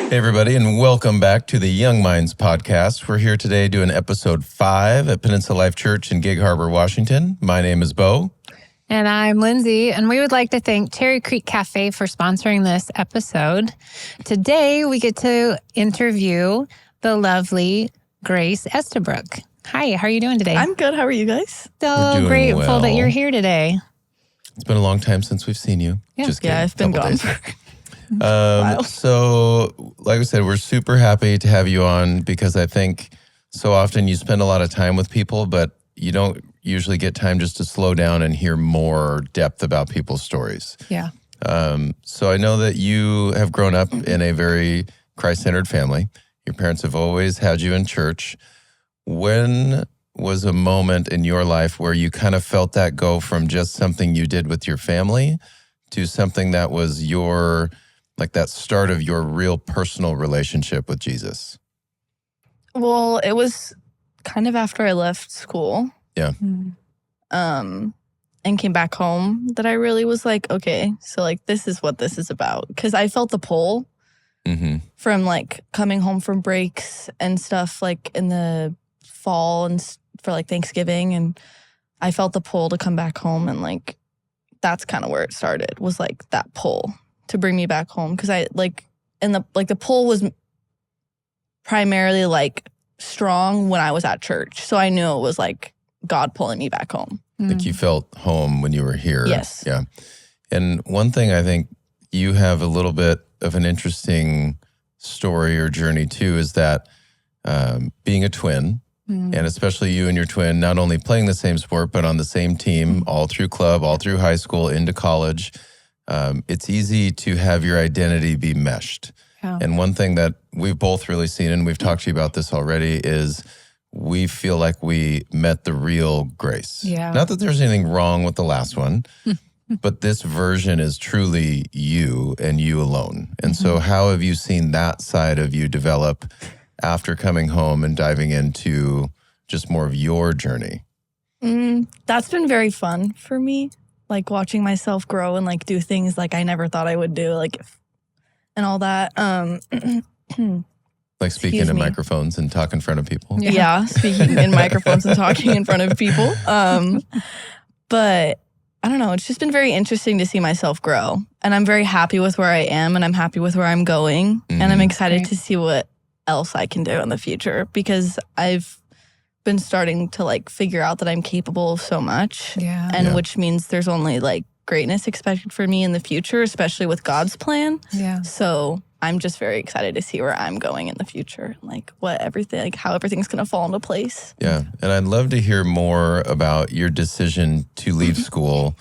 Hey, everybody, and welcome back to the Young Minds podcast. We're here today doing episode 5 at Peninsula Life Church in Gig Harbor, Washington. My name is Bo. And I'm Lindsay, and we would like to thank Cherry Creek Cafe for sponsoring this episode. Today, we get to interview the lovely Grace Estabrook. Hi, how are you doing today? I'm good. How are you guys? So grateful that you're here today. It's been a long time since we've seen you. Yeah, Just kidding, I've been gone. So, like I said, we're super happy to have you on because I think so often you spend a lot of time with people, but you don't usually get time just to slow down and hear more depth about people's stories. Yeah. So I know that you have grown up in a very Christ-centered family. Your parents have always had you in church. When was a moment in your life where you kind of felt that go from just something you did with your family to something that was your, like that start of your real personal relationship with Jesus? Well, it was kind of after I left school. Yeah. And came back home that I really was like, okay, so like this is what this is about. Because I felt the pull from like coming home from breaks and stuff like in the fall and for like Thanksgiving. And I felt the pull to come back home, and like that's kind of where it started, was like that pull to bring me back home. Because I like, and the pull was primarily like strong when I was at church. So I knew it was like God pulling me back home. Like you felt home when you were here. Yes. Yeah. And one thing I think you have a little bit of an interesting story or journey too is that being a twin, and especially you and your twin, not only playing the same sport, but on the same team all through club, all through high school, into college, it's easy to have your identity be meshed. Yeah. And one thing that we've both really seen, and we've talked to you about this already, is we feel like we met the real Grace. Yeah. Not that there's anything wrong with the last one, but this version is truly you and you alone. And so how have you seen that side of you develop after coming home and diving into just more of your journey? That's been very fun for me, like watching myself grow and like do things like I never thought I would do, like and all that. Like speaking in microphones and talk in front of people? Yeah, speaking in microphones and talking in front of people. But I don't know, it's just been very interesting to see myself grow. And I'm very happy with where I am, and I'm happy with where I'm going. And I'm excited to see what else I can do in the future, because I've been starting to like figure out that I'm capable of so much. Yeah. And which means there's only like greatness expected for me in the future, especially with God's plan. Yeah. So I'm just very excited to see where I'm going in the future, like what everything, like how everything's going to fall into place. Yeah. And I'd love to hear more about your decision to leave school,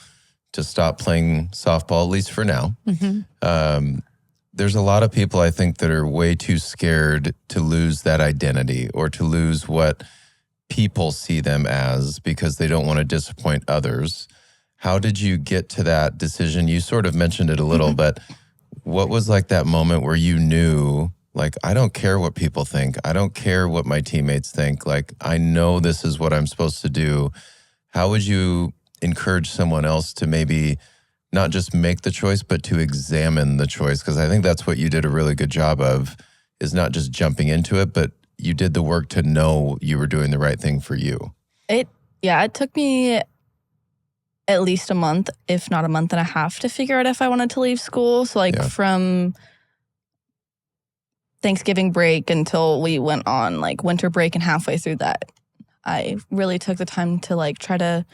to stop playing softball, at least for now. There's a lot of people, I think, that are way too scared to lose that identity or to lose what people see them as because they don't want to disappoint others. How did you get to that decision? You sort of mentioned it a little, but what was like that moment where you knew, like, I don't care what people think. I don't care what my teammates think. Like, I know this is what I'm supposed to do. How would you encourage someone else to maybe not just make the choice, but to examine the choice? Because I think that's what you did a really good job of, is not just jumping into it, but you did the work to know you were doing the right thing for you. It took me at least a month, if not a month and a half, to figure out if I wanted to leave school. So like from Thanksgiving break until we went on like winter break, and halfway through that, I really took the time to like try to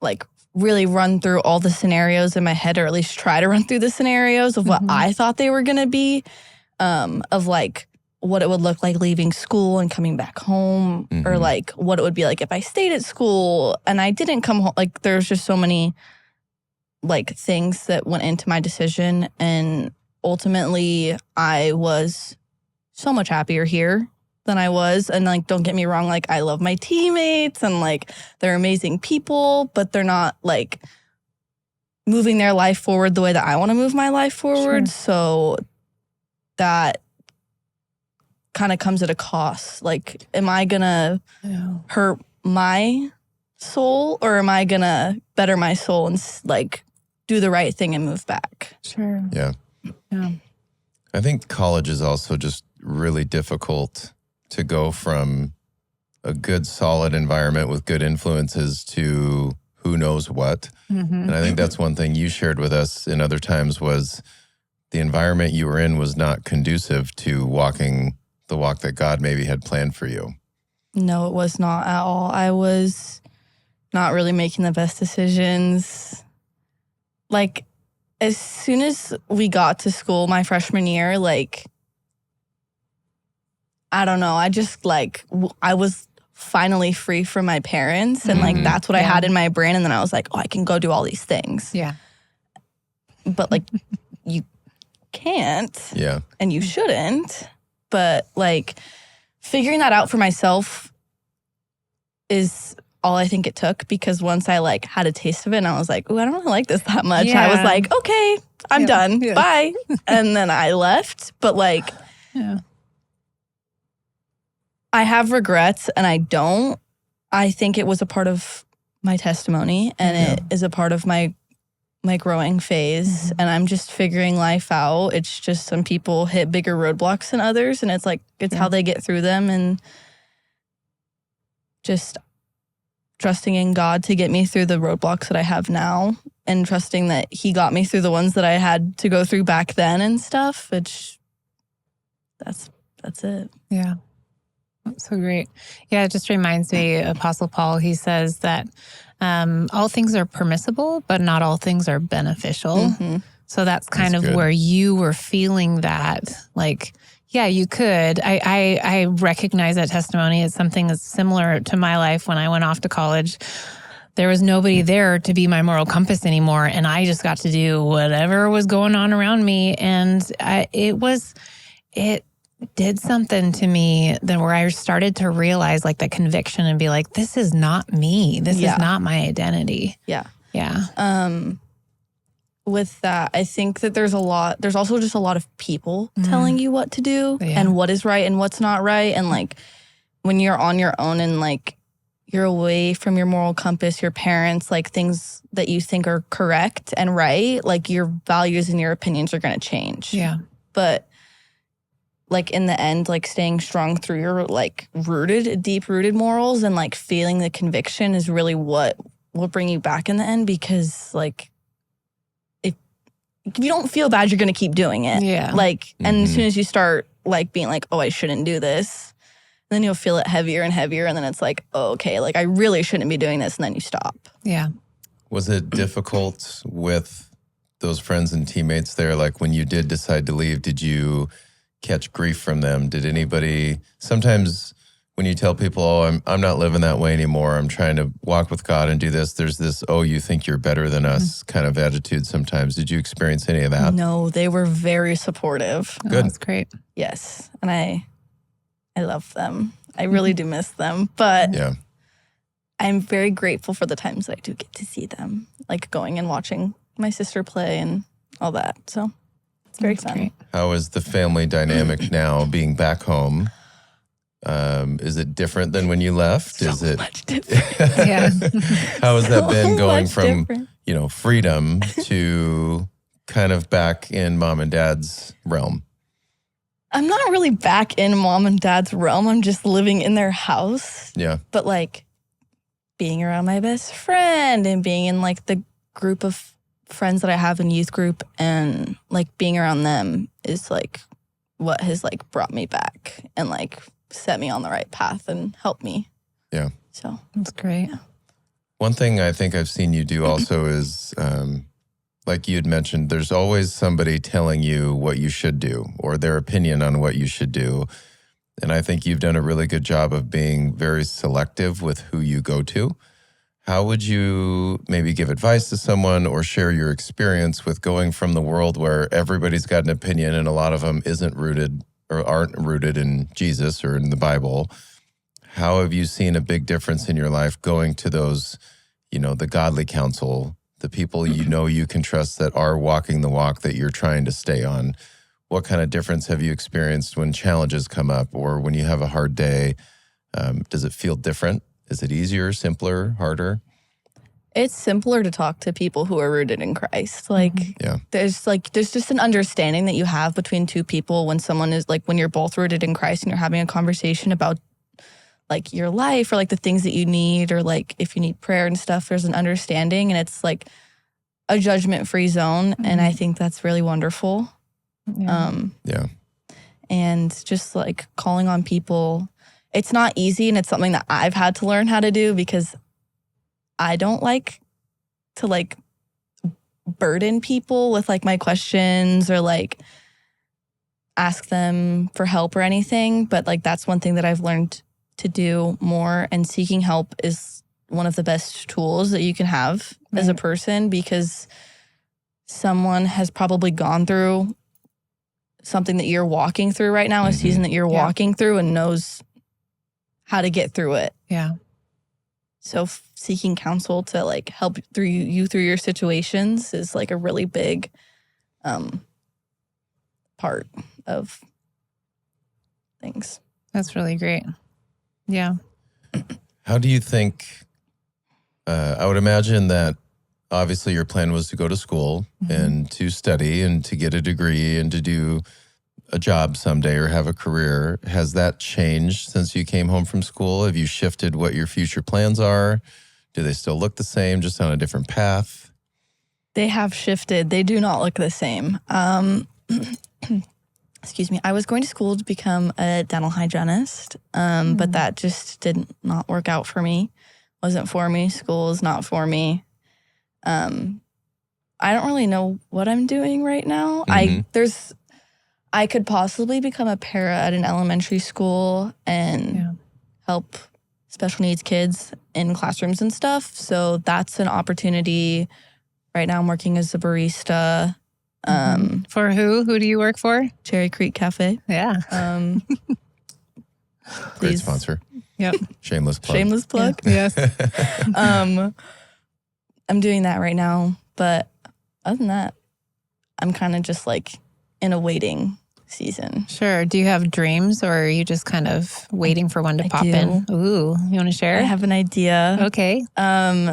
like really run through all the scenarios in my head, or at least try to run through the scenarios of what I thought they were going to be, of like what it would look like leaving school and coming back home, or like what it would be like if I stayed at school and I didn't come home. Like there's just so many like things that went into my decision, and ultimately I was so much happier here than I was. And like, don't get me wrong, like I love my teammates and like they're amazing people, but they're not like moving their life forward the way that I want to move my life forward. Sure. So that kind of comes at a cost. Like, am I gonna hurt my soul, or am I gonna better my soul and like do the right thing and move back? Sure. Yeah. I think college is also just really difficult to go from a good, solid environment with good influences to who knows what. And I think that's one thing you shared with us in other times was the environment you were in was not conducive to walking the walk that God maybe had planned for you. No, it was not at all. I was not really making the best decisions. Like, as soon as we got to school my freshman year, like, I don't know, I just like, I was finally free from my parents. And like, that's what I had in my brain. And then I was like, oh, I can go do all these things. Yeah. But like, you can't. Yeah. And you shouldn't. But like, figuring that out for myself is all I think it took, because once I like had a taste of it and I was like, oh, I don't really like this that much. I was like, okay, I'm done. Bye. And then I left. But like, I have regrets and I don't. I think it was a part of my testimony and it is a part of my growing phase, and I'm just figuring life out. It's just some people hit bigger roadblocks than others, and it's like, it's how they get through them, and just trusting in God to get me through the roadblocks that I have now, and trusting that he got me through the ones that I had to go through back then and stuff. It's that's it. Yeah. That's so great. Yeah, it just reminds me, Apostle Paul, he says that all things are permissible, but not all things are beneficial. So that's kind of where you were feeling that, like, yeah, you could. I recognize that testimony as something that's similar to my life when I went off to college. There was nobody there to be my moral compass anymore, and I just got to do whatever was going on around me. And it did something to me then where I started to realize like the conviction and be like, this is not me. This is not my identity. Yeah. Yeah. With that, I think that there's also just a lot of people telling you what to do and what is right and what's not right. And like when you're on your own and like you're away from your moral compass, your parents, like things that you think are correct and right, like your values and your opinions are going to change. Yeah. But like in the end, like staying strong through your like deep rooted morals and like feeling the conviction is really what will bring you back in the end, because like if you don't feel bad, you're going to keep doing it. Yeah. Like, and as soon as you start like being like, oh, I shouldn't do this, then you'll feel it heavier and heavier. And then it's like, oh, okay, like I really shouldn't be doing this. And then you stop. Yeah. Was it difficult with those friends and teammates there? Like when you did decide to leave, did you catch grief from them? Did anybody, sometimes when you tell people, oh, I'm not living that way anymore, I'm trying to walk with God and do this, there's this, oh, you think you're better than us kind of attitude sometimes. Did you experience any of that? No, they were very supportive. Oh, Good. that's great. Yes. And I love them. I really do miss them. But Yeah. I'm very grateful for the times that I do get to see them, like going and watching my sister play and all that. So it's very fun. Great. How is the family dynamic now being back home? Is it different than when you left? Is it much different? Yeah. How has that been going much from, different. freedom to kind of back in mom and dad's realm? I'm not really back in mom and dad's realm. I'm just living in their house. Yeah. But like being around my best friend and being in like the group of friends that I have in youth group and like being around them is like what has like brought me back and like set me on the right path and helped me. Yeah. So That's great. One thing I think I've seen you do also is, like you had mentioned, there's always somebody telling you what you should do or their opinion on what you should do. And I think you've done a really good job of being very selective with who you go to. How would you maybe give advice to someone or share your experience with going from the world where everybody's got an opinion and a lot of them isn't rooted or aren't rooted in Jesus or in the Bible. How have you seen a big difference in your life going to those, the godly counsel, the people you can trust that are walking the walk that you're trying to stay on? What kind of difference have you experienced when challenges come up or when you have a hard day? Does it feel different? Is it easier, simpler, harder? It's simpler to talk to people who are rooted in Christ. Yeah. There's just an understanding that you have between two people when someone is when you're both rooted in Christ and you're having a conversation about your life or the things that you need or if you need prayer and stuff. There's an understanding and it's a judgment-free zone. And I think that's really wonderful. Yeah. And just calling on people. It's not easy and it's something that I've had to learn how to do because I don't like to burden people with my questions or ask them for help or anything. But that's one thing that I've learned to do more, and seeking help is one of the best tools that you can have as a person because someone has probably gone through something that you're walking through right now, a season that you're walking through and knows how to get through it. Yeah. So seeking counsel to help you through your situations is a really big part of things. That's really great. Yeah. How do you think, I would imagine that obviously your plan was to go to school and to study and to get a degree and to do a job someday or have a career. Has that changed since you came home from school? Have you shifted what your future plans are? Do they still look the same, just on a different path? They have shifted. They do not look the same. Excuse me. I was going to school to become a dental hygienist, but that just did not work out for me. Wasn't for me. School is not for me. I don't really know what I'm doing right now. I could possibly become a para at an elementary school and help special needs kids in classrooms and stuff. So that's an opportunity. Right now I'm working as a barista. For who? Who do you work for? Cherry Creek Cafe. Yeah. Great sponsor. Yep. Shameless plug. Shameless plug. Yeah. Yes. I'm doing that right now. But other than that, I'm kind of just in a waiting season. Sure. Do you have dreams or are you just kind of waiting for one to pop do. in? Ooh, you want to share? I have an idea. Okay.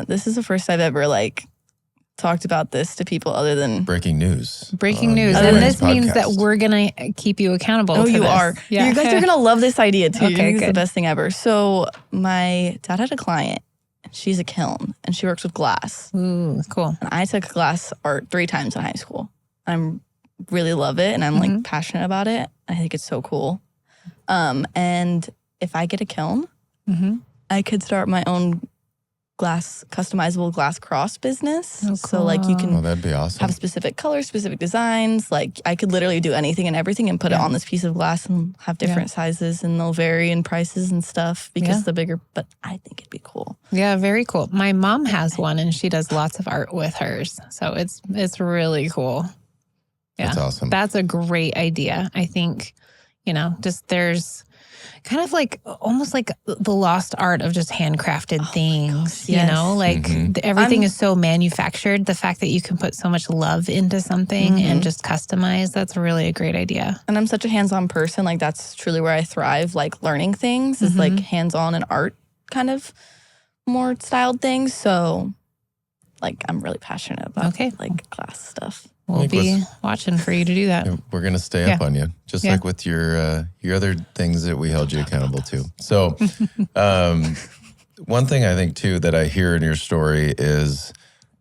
This is the first I've ever talked about this to people other than Breaking news. Breaking news. Other And than this means podcast. that we're going to keep you accountable. Oh, to you this. are. Yeah. You guys are going to love this idea too. Okay, It's the good. best thing ever. So my dad had a client. She's a kiln and she works with glass. Ooh, cool. And I took glass art 3 times in high school. I really love it and I'm passionate about it. I think it's so cool. And if I get a kiln, I could start my own customizable glass cross business. Oh, So you can Oh, that'd be awesome. have specific colors, specific designs. I could literally do anything and everything and put it on this piece of glass and have different sizes and they'll vary in prices and stuff because the bigger, but I think it'd be cool. Yeah, very cool. My mom has one and she does lots of art with hers. So it's really cool. Yeah. That's awesome. That's a great idea. I think, just there's kind of almost the lost art of just handcrafted things, yes. Everything is so manufactured. The fact that you can put so much love into something and just customize, that's really a great idea. And I'm such a hands-on person. That's truly where I thrive. Learning things is hands-on and art kind of more styled things. So I'm really passionate about glass stuff. We'll be watching for you to do that. Yeah, we're going to stay up on you, just like with your other things that we held you accountable to. So one thing I think, too, that I hear in your story is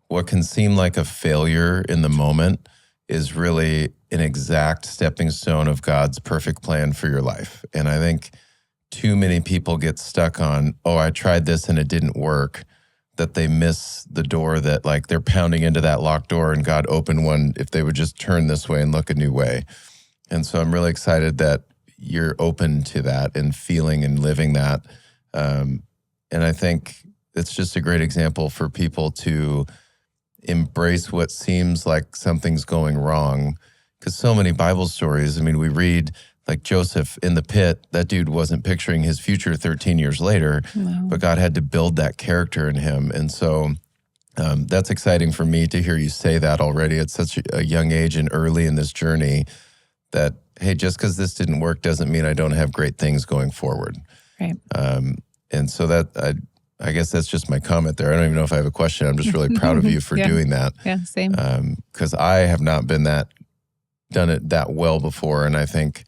what can seem like a failure in the moment is really an exact stepping stone of God's perfect plan for your life. And I think too many people get stuck on, oh, I tried this and it didn't work, that they miss the door that they're pounding into that locked door and God opened one if they would just turn this way and look a new way. And so I'm really excited that you're open to that and feeling and living that. And I think it's just a great example for people to embrace what seems like something's going wrong. Because so many Bible stories, we read like Joseph in the pit, that dude wasn't picturing his future 13 years later, but God had to build that character in him. And so that's exciting for me to hear you say that already at such a young age and early in this journey, that, hey, just because this didn't work doesn't mean I don't have great things going forward. Right. And so that, I guess that's just my comment there. I don't even know if I have a question. I'm just really proud of you for doing that. Yeah, same. Because I have not done it that well before. And I think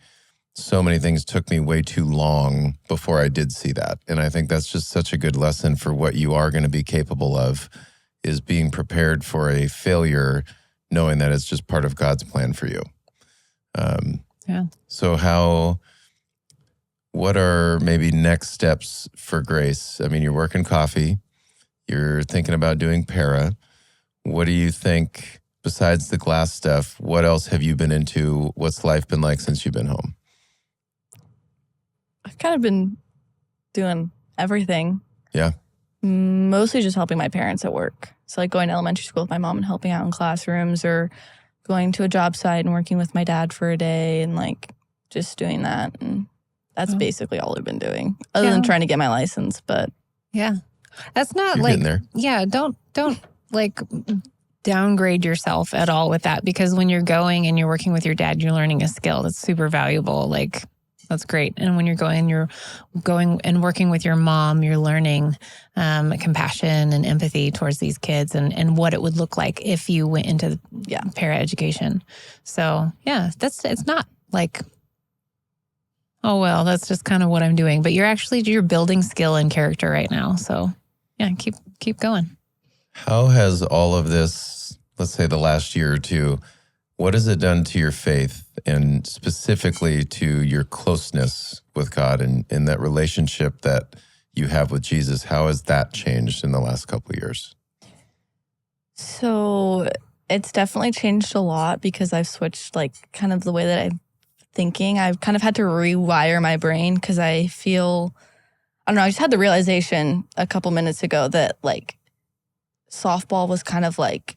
so many things took me way too long before I did see that. And I think that's just such a good lesson for what you are going to be capable of, is being prepared for a failure, knowing that it's just part of God's plan for you. So what are maybe next steps for Grace? I mean, you're working coffee, you're thinking about doing para. What do you think, besides the glass stuff, what else have you been into? What's life been like since you've been home? I've kind of been doing everything. Yeah. Mostly just helping my parents at work. So like going to elementary school with my mom and helping out in classrooms, or going to a job site and working with my dad for a day and like just doing that. And that's basically all I've been doing, other than trying to get my license. But that's not You're like, getting there. yeah, don't like downgrade yourself at all with that, because when you're going and you're working with your dad, you're learning a skill that's super valuable. Like, that's great. And when you're going and working with your mom, you're learning compassion and empathy towards these kids, and what it would look like if you went into para education. So it's not like, oh, well, that's just kind of what I'm doing. But you're building skill and character right now. So keep going. How has all of this, let's say the last year or two, what has it done to your faith, and specifically to your closeness with God and in that relationship that you have with Jesus? How has that changed in the last couple of years? So it's definitely changed a lot, because I've switched like kind of the way that I'm thinking. I've kind of had to rewire my brain, because I don't know, I just had the realization a couple minutes ago that like softball was kind of like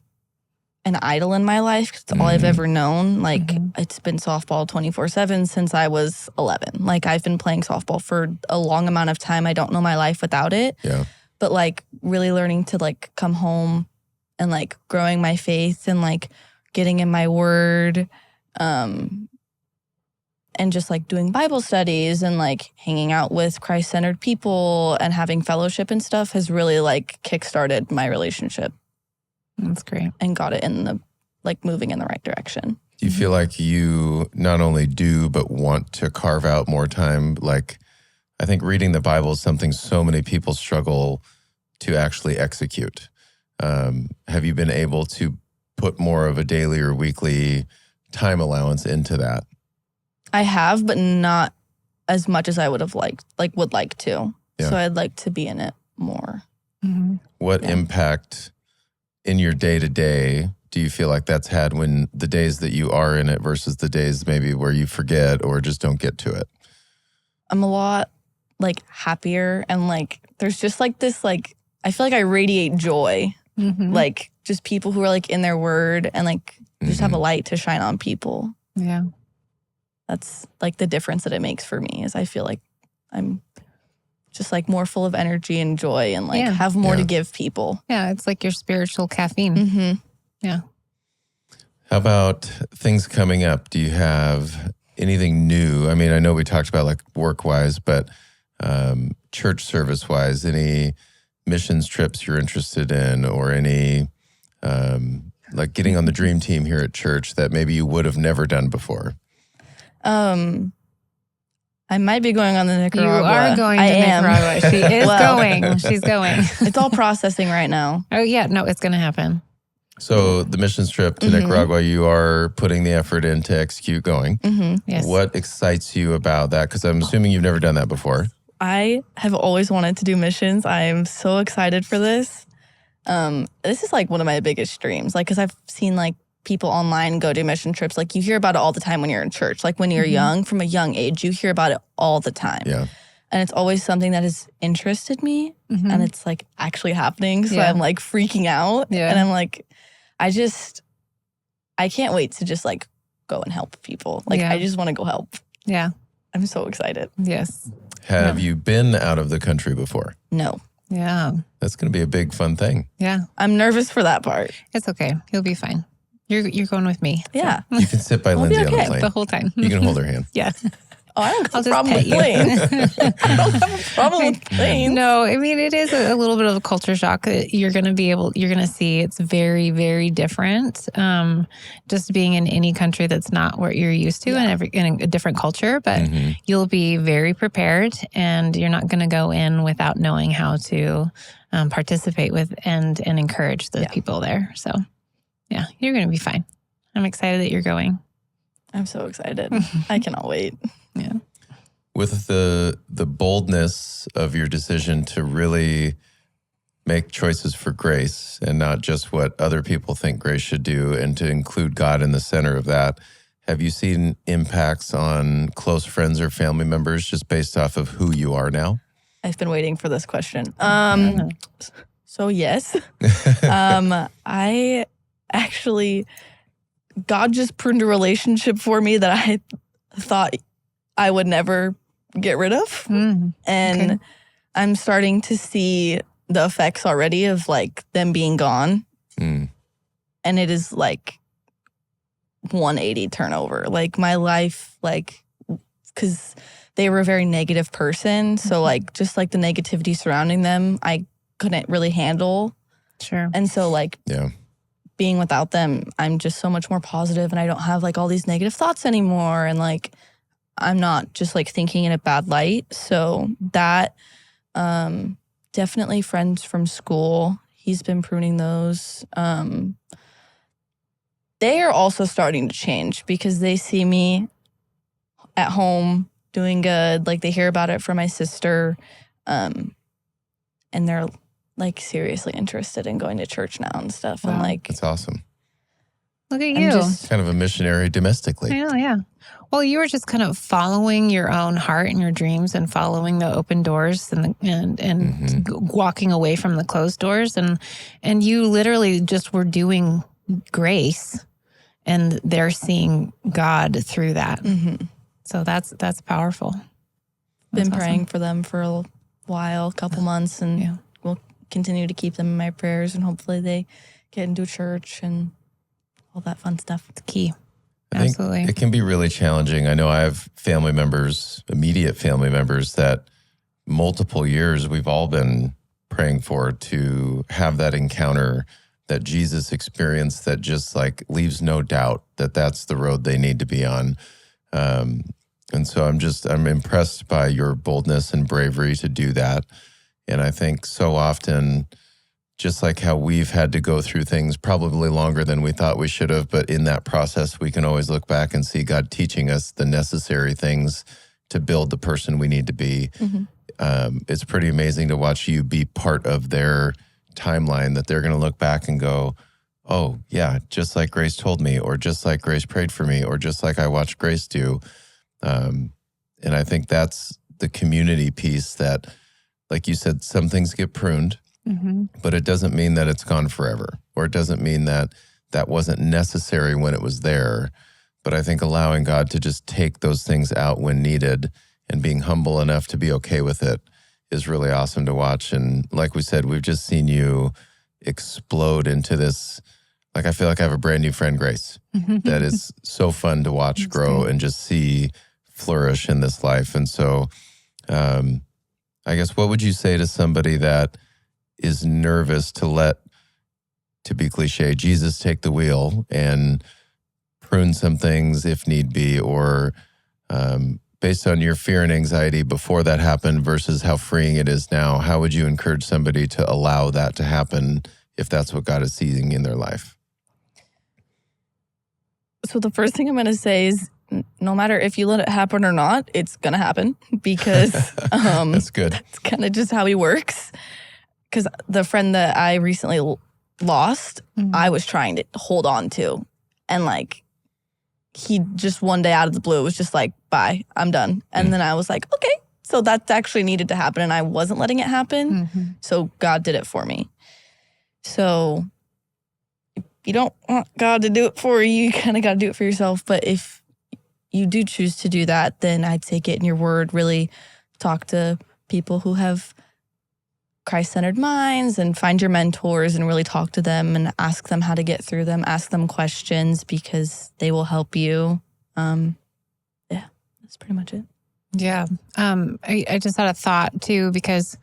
an idol in my life. It's all I've ever known. Like it's been softball 24/7 since I was 11. Like I've been playing softball for a long amount of time. I don't know my life without it. Yeah. But like really learning to like come home and like growing my faith and like getting in my word, and just like doing Bible studies and like hanging out with Christ-centered people and having fellowship and stuff has really like kickstarted my relationship. That's great. And got it in the, like, moving in the right direction. Do you feel like you not only do, but want to carve out more time? Like, I think reading the Bible is something so many people struggle to actually execute. Have you been able to put more of a daily or weekly time allowance into that? I have, but not as much as I would like to. Yeah. So I'd like to be in it more. What impact in your day-to-day do you feel like that's had, when the days that you are in it versus the days maybe where you forget or just don't get to it? I'm a lot like happier, and like there's just like this, like I feel like I radiate joy. Like just people who are like in their word and like just have a light to shine on people. Yeah. That's like the difference that it makes for me, is I feel like I'm just like more full of energy and joy and like have more to give people. Yeah, it's like your spiritual caffeine. Yeah. How about things coming up? Do you have anything new? I mean, I know we talked about like work-wise, but church service-wise, any missions trips you're interested in, or any like getting on the dream team here at church that maybe you would have never done before? I might be going on the Nicaragua. You are going to Nicaragua. She is going. She's going. It's all processing right now. Oh, yeah. No, it's going to happen. So the missions trip to Nicaragua, you are putting the effort in to execute going. Yes. What excites you about that? Because I'm assuming you've never done that before. I have always wanted to do missions. I am so excited for this. This is like one of my biggest dreams. Like, because I've seen like people online go do mission trips. Like you hear about it all the time when you're in church. Like when you're young, from a young age, you hear about it all the time. Yeah. And it's always something that has interested me. And it's like actually happening. So I'm like freaking out. Yeah. And I'm like, I can't wait to just like go and help people. Like I just want to go help. Yeah. I'm so excited. Yes. Have you been out of the country before? No, Yeah. That's going to be a big fun thing. Yeah. I'm nervous for that part. It's okay. You'll be fine. You're going with me. Yeah. You can sit by I'll be Lindsay on the okay plane. The whole time. You can hold her hand. Yeah. Oh, I don't I'll have a problem just with pet you. planes. I don't have a problem with planes. No, I mean, it is a little bit of a culture shock that you're going to see. It's very, very different. Just being in any country that's not what you're used to in a different culture, but you'll be very prepared and you're not going to go in without knowing how to participate with and encourage the people there. So yeah, you're going to be fine. I'm excited that you're going. I'm so excited. I cannot wait. Yeah. With the boldness of your decision to really make choices for Grace and not just what other people think Grace should do, and to include God in the center of that, have you seen impacts on close friends or family members just based off of who you are now? I've been waiting for this question. So yes, I actually, God just pruned a relationship for me that I thought I would never get rid of. And okay. I'm starting to see the effects already of like them being gone. And it is like 180 turnover. Like my life, like, because they were a very negative person. So like, just like the negativity surrounding them, I couldn't really handle. Sure. And so like, Yeah. being without them, I'm just so much more positive and I don't have like all these negative thoughts anymore. And like, I'm not just like thinking in a bad light. So that, definitely friends from school. He's been pruning those. They are also starting to change because they see me at home doing good. Like they hear about it from my sister. And they're like seriously interested in going to church now and stuff. Wow. And like, That's awesome. Look at I'm you. just, Kind of a missionary domestically. Yeah. Well, you were just kind of following your own heart and your dreams and following the open doors and walking away from the closed doors. And you literally just were doing grace and they're seeing God through that. So that's powerful. been That's praying for them for a while, a couple months, and we'll continue to keep them in my prayers, and hopefully they get into church and all that fun stuff. It's key. I think Absolutely. it can be really challenging. I know I have family members, immediate family members, that multiple years we've all been praying for to have that encounter, that Jesus experience that just like leaves no doubt that that's the road they need to be on. And so I'm impressed by your boldness and bravery to do that. And I think so often, just like how we've had to go through things probably longer than we thought we should have, but in that process, we can always look back and see God teaching us the necessary things to build the person we need to be. It's pretty amazing to watch you be part of their timeline, that they're going to look back and go, oh, yeah, just like Grace told me, or just like Grace prayed for me, or just like I watched Grace do. And I think that's the community piece that, like you said, some things get pruned, but it doesn't mean that it's gone forever, or it doesn't mean that that wasn't necessary when it was there. But I think allowing God to just take those things out when needed and being humble enough to be okay with it is really awesome to watch. And like we said, we've just seen you explode into this. Like, I feel like I have a brand new friend, Grace, that is so fun to watch grow and just see flourish in this life. And so I guess, what would you say to somebody that is nervous to let, to be cliche, Jesus take the wheel and prune some things if need be, or based on your fear and anxiety before that happened versus how freeing it is now, how would you encourage somebody to allow that to happen if that's what God is seeing in their life? So the first thing I'm going to say is, no matter if you let it happen or not, it's going to happen, because That's good. that's kind of just how he works. Because the friend that I recently lost, I was trying to hold on to. And like, he just one day out of the blue was just like, bye, I'm done. And then I was like, okay, so that actually needed to happen. And I wasn't letting it happen. So God did it for me. So if you don't want God to do it for you, you kind of got to do it for yourself. But if you do choose to do that, then I'd say get in your word, really talk to people who have Christ-centered minds and find your mentors and really talk to them and ask them how to get through them. Ask them questions because they will help you. Yeah, that's pretty much it. Yeah. I just had a thought too, because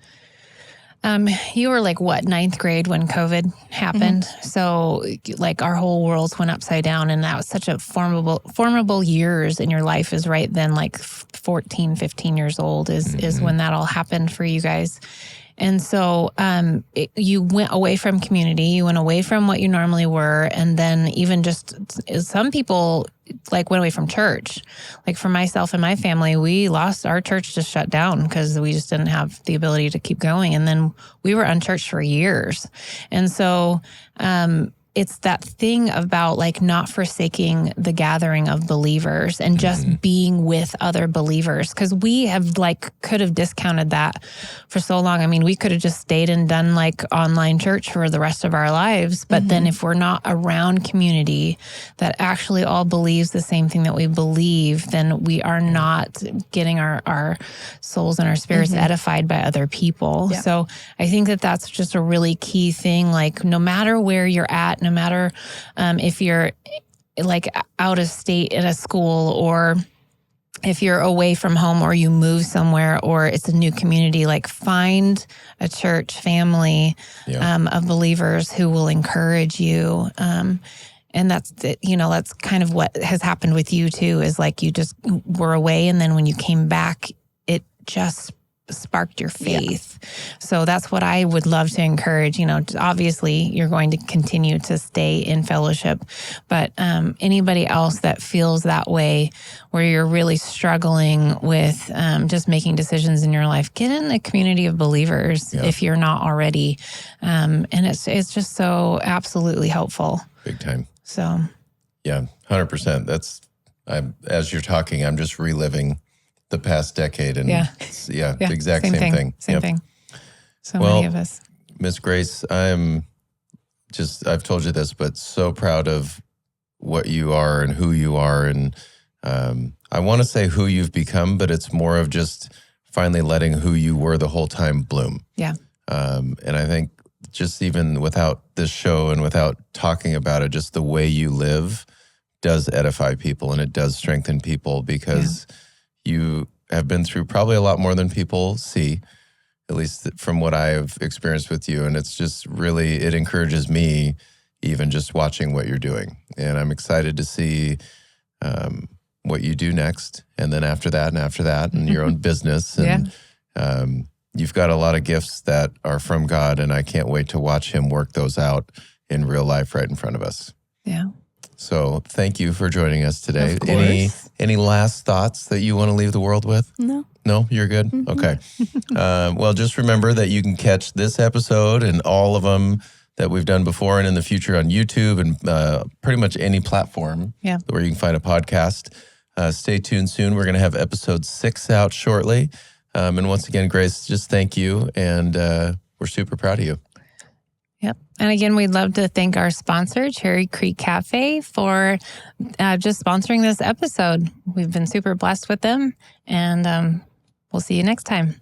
you were like, what, 9th grade when COVID happened? So like our whole worlds went upside down, and that was such a formidable years in your life is right then, like 14, 15 years old is when that all happened for you guys. And so you went away from community, you went away from what you normally were. And then even just some people like went away from church. Like for myself and my family, we lost our church, just shut down because we just didn't have the ability to keep going. And then we were unchurched for years. And so it's that thing about like not forsaking the gathering of believers and just being with other believers. Because we have could have discounted that for so long. I mean, we could have just stayed and done like online church for the rest of our lives. But then if we're not around community that actually all believes the same thing that we believe, then we are not getting our souls and our spirits edified by other people. Yeah. So I think that that's just a really key thing. Like no matter where you're at, no matter if you're like out of state in a school, or if you're away from home, or you move somewhere, or it's a new community, like find a church family of believers who will encourage you. And that's kind of what has happened with you too, is like you just were away, and then when you came back, it just sparked your faith. So that's what I would love to encourage. Obviously you're going to continue to stay in fellowship, but anybody else that feels that way, where you're really struggling with just making decisions in your life, get in a community of believers if you're not already. And it's just so absolutely helpful. Big time. So yeah, 100%. As you're talking, I'm just reliving the past decade, and the exact same thing. Same thing. So many of us. Miss Grace, I've told you this, but so proud of what you are and who you are. And I want to say who you've become, but it's more of just finally letting who you were the whole time bloom. Yeah. And I think just even without this show and without talking about it, just the way you live does edify people, and it does strengthen people, because you have been through probably a lot more than people see, at least from what I've experienced with you. And it's just really, it encourages me even just watching what you're doing. And I'm excited to see what you do next. And then after that, and your own business. And you've got a lot of gifts that are from God, and I can't wait to watch him work those out in real life right in front of us. Yeah. So thank you for joining us today. Of course. Any last thoughts that you want to leave the world with? No, you're good? Okay. Well, just remember that you can catch this episode and all of them that we've done before and in the future on YouTube and pretty much any platform where you can find a podcast. Stay tuned soon. We're going to have episode 6 out shortly. And once again, Grace, just thank you. And we're super proud of you. Yep. And again, we'd love to thank our sponsor, Cherry Creek Cafe, for just sponsoring this episode. We've been super blessed with them, and we'll see you next time.